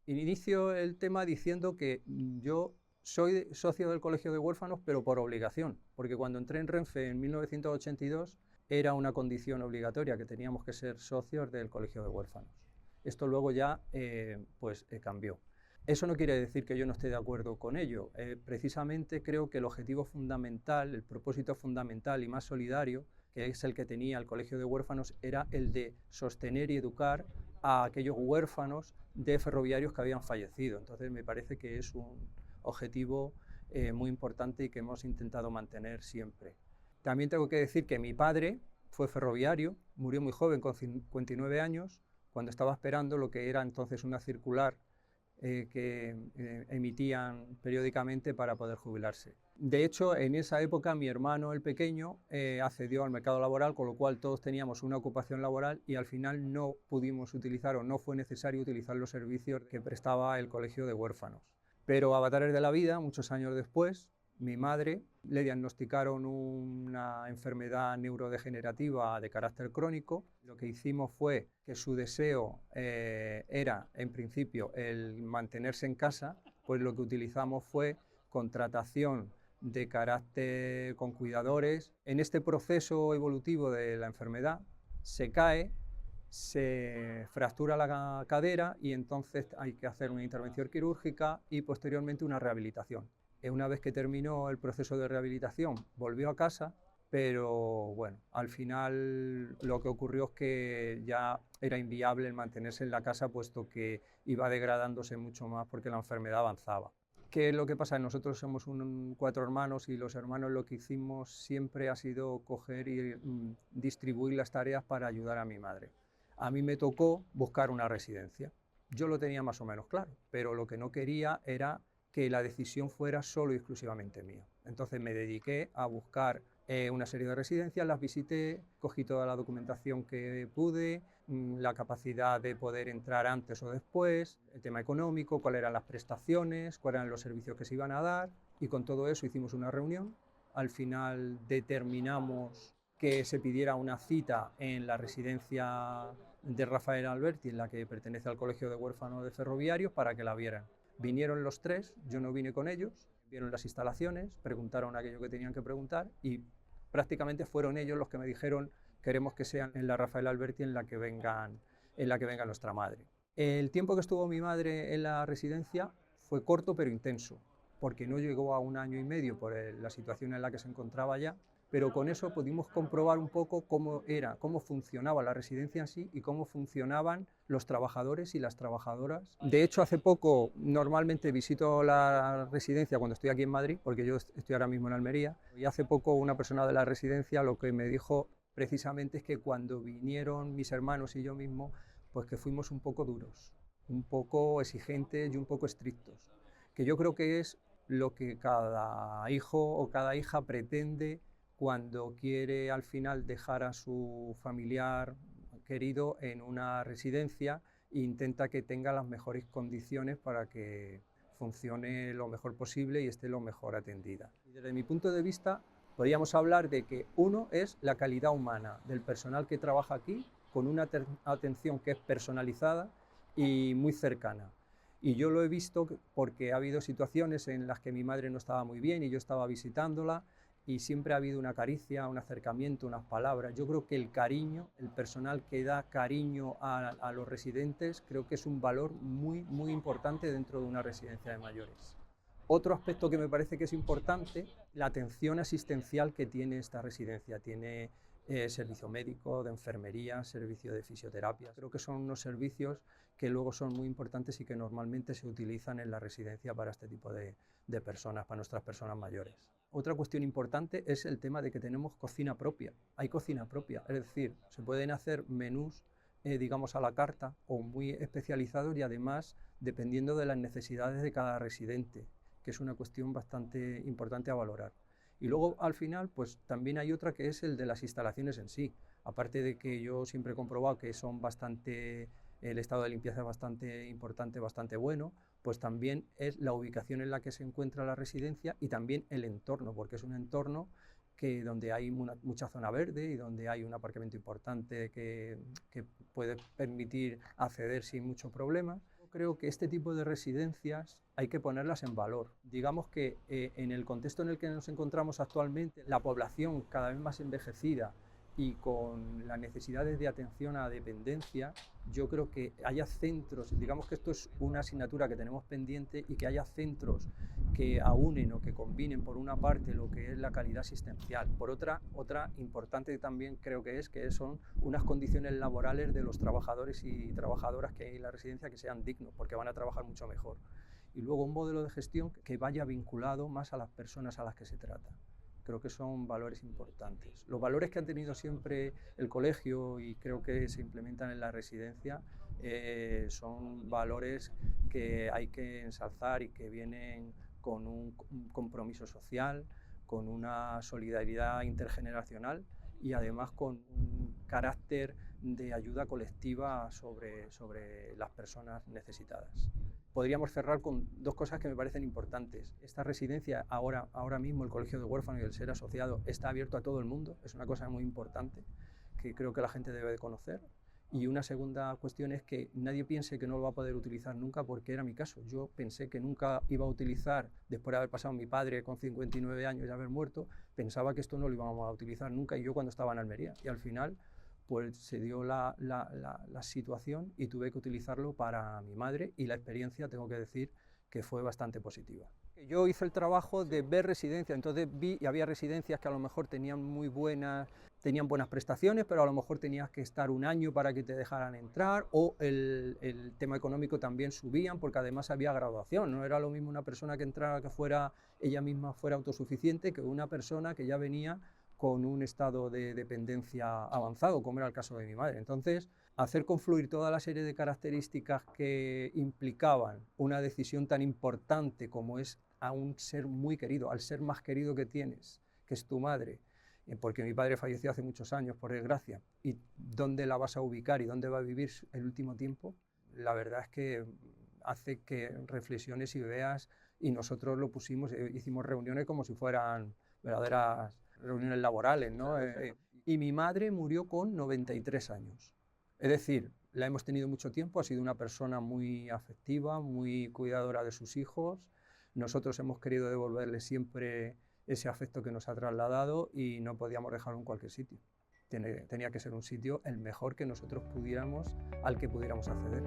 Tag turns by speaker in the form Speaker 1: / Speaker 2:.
Speaker 1: Inicio el tema diciendo que yo soy socio del Colegio de Huérfanos, pero por obligación, porque cuando entré en Renfe en 1982 era una condición obligatoria que teníamos que ser socios del Colegio de Huérfanos. Esto luego ya cambió. Eso no quiere decir que yo no esté de acuerdo con ello. Precisamente creo que el objetivo fundamental, el propósito fundamental y más solidario, que es el que tenía el Colegio de Huérfanos, era el de sostener y educar a aquellos huérfanos de ferroviarios que habían fallecido. Entonces me parece que es un objetivo muy importante y que hemos intentado mantener siempre. También tengo que decir que mi padre fue ferroviario, murió muy joven, con 59 años, cuando estaba esperando lo que era entonces una circular que emitían periódicamente para poder jubilarse. De hecho, en esa época mi hermano, el pequeño, accedió al mercado laboral, con lo cual todos teníamos una ocupación laboral y al final no pudimos utilizar o no fue necesario utilizar los servicios que prestaba el Colegio de Huérfanos. Pero avatares de la vida, muchos años después, mi madre le diagnosticaron una enfermedad neurodegenerativa de carácter crónico. Lo que hicimos fue que su deseo era, en principio, el mantenerse en casa, pues lo que utilizamos fue contratación de carácter con cuidadores. En este proceso evolutivo de la enfermedad se cae, se fractura la cadera y entonces hay que hacer una intervención quirúrgica y posteriormente una rehabilitación. Una vez que terminó el proceso de rehabilitación, volvió a casa, pero bueno, al final lo que ocurrió es que ya era inviable el mantenerse en la casa, puesto que iba degradándose mucho más porque la enfermedad avanzaba. ¿Qué es lo que pasa? Nosotros somos 4 hermanos y los hermanos lo que hicimos siempre ha sido coger y distribuir las tareas para ayudar a mi madre. A mí me tocó buscar una residencia. Yo lo tenía más o menos claro, pero lo que no quería era que la decisión fuera solo y exclusivamente mía. Entonces me dediqué a buscar una serie de residencias, las visité, cogí toda la documentación que pude, la capacidad de poder entrar antes o después, el tema económico, cuáles eran las prestaciones, cuáles eran los servicios que se iban a dar, y con todo eso hicimos una reunión. Al final determinamos que se pidiera una cita en la residencia de Rafael Alberti, en la que pertenece al Colegio de Huérfanos de Ferroviarios, para que la vieran. Vinieron los 3, yo no vine con ellos, vieron las instalaciones, preguntaron aquello que tenían que preguntar y prácticamente fueron ellos los que me dijeron: queremos que sean en la Rafael Alberti en la que venga nuestra madre. El tiempo que estuvo mi madre en la residencia fue corto pero intenso, porque no llegó a 1 año y medio por la situación en la que se encontraba ya, pero con eso pudimos comprobar un poco cómo funcionaba la residencia en sí y cómo funcionaban los trabajadores y las trabajadoras. De hecho, hace poco, normalmente visito la residencia cuando estoy aquí en Madrid, porque yo estoy ahora mismo en Almería, y hace poco una persona de la residencia lo que me dijo precisamente es que cuando vinieron mis hermanos y yo mismo, pues que fuimos un poco duros, un poco exigentes y un poco estrictos, que yo creo que es lo que cada hijo o cada hija pretende cuando quiere al final dejar a su familiar querido en una residencia e intenta que tenga las mejores condiciones para que funcione lo mejor posible y esté lo mejor atendida. Desde mi punto de vista, podríamos hablar de que uno es la calidad humana del personal que trabaja aquí, con una atención que es personalizada y muy cercana. Y yo lo he visto porque ha habido situaciones en las que mi madre no estaba muy bien y yo estaba visitándola, y siempre ha habido una caricia, un acercamiento, unas palabras. Yo creo que el cariño, el personal que da cariño a los residentes, creo que es un valor muy, muy importante dentro de una residencia de mayores. Otro aspecto que me parece que es importante, la atención asistencial que tiene esta residencia. Tiene servicio médico, de enfermería, servicio de fisioterapia. Creo que son unos servicios que luego son muy importantes y que normalmente se utilizan en la residencia para este tipo de personas, para nuestras personas mayores. Otra cuestión importante es el tema de que tenemos cocina propia. Hay cocina propia, es decir, se pueden hacer menús, digamos, a la carta o muy especializados, y además dependiendo de las necesidades de cada residente, que es una cuestión bastante importante a valorar. Y luego, al final, pues también hay otra, que es el de las instalaciones en sí. Aparte de que yo siempre he comprobado que son bastante, el estado de limpieza es bastante importante, bastante bueno, pues también es la ubicación en la que se encuentra la residencia y también el entorno, porque es un entorno donde hay mucha zona verde y donde hay un aparcamiento importante que puede permitir acceder sin mucho problema. creo que este tipo de residencias hay que ponerlas en valor. Digamos que en el contexto en el que nos encontramos actualmente, la población cada vez más envejecida y con las necesidades de atención a dependencia, yo creo que haya centros, digamos que esto es una asignatura que tenemos pendiente, y que haya centros que aúnen o que combinen por una parte lo que es la calidad asistencial, por otra importante también creo que son unas condiciones laborales de los trabajadores y trabajadoras que hay en la residencia que sean dignos, porque van a trabajar mucho mejor. Y luego un modelo de gestión que vaya vinculado más a las personas a las que se trata. Creo que son valores importantes. Los valores que han tenido siempre el colegio y creo que se implementan en la residencia son valores que hay que ensalzar y que vienen con un compromiso social, con una solidaridad intergeneracional y además con un carácter de ayuda colectiva sobre las personas necesitadas. Podríamos cerrar con dos cosas que me parecen importantes. Esta residencia, ahora mismo el Colegio de Huérfanos y el ser asociado está abierto a todo el mundo, es una cosa muy importante que creo que la gente debe de conocer. Y una segunda cuestión es que nadie piense que no lo va a poder utilizar nunca, porque era mi caso. Yo pensé que nunca iba a utilizar, después de haber pasado mi padre con 59 años y haber muerto, pensaba que esto no lo íbamos a utilizar nunca, y yo cuando estaba en Almería. Y al final pues se dio la situación y tuve que utilizarlo para mi madre, y la experiencia tengo que decir que fue bastante positiva. Yo hice el trabajo de ver residencias, entonces vi y había residencias que a lo mejor tenían buenas prestaciones, pero a lo mejor tenías que estar un año para que te dejaran entrar, o el tema económico también subían, porque además había graduación, no era lo mismo una persona que entrara que ella misma fuera autosuficiente, que una persona que ya venía con un estado de dependencia avanzado, como era el caso de mi madre. Entonces, hacer confluir toda la serie de características que implicaban una decisión tan importante como es a un ser muy querido, al ser más querido que tienes, que es tu madre, porque mi padre falleció hace muchos años, por desgracia, y dónde la vas a ubicar y dónde va a vivir el último tiempo, la verdad es que hace que reflexiones y veas, y nosotros lo pusimos, hicimos reuniones como si fueran verdaderas reuniones laborales, ¿no? Y mi madre murió con 93 años. Es decir, la hemos tenido mucho tiempo, ha sido una persona muy afectiva, muy cuidadora de sus hijos. Nosotros hemos querido devolverle siempre ese afecto que nos ha trasladado, y no podíamos dejarlo en cualquier sitio. Tenía que ser un sitio el mejor que nosotros al que pudiéramos acceder.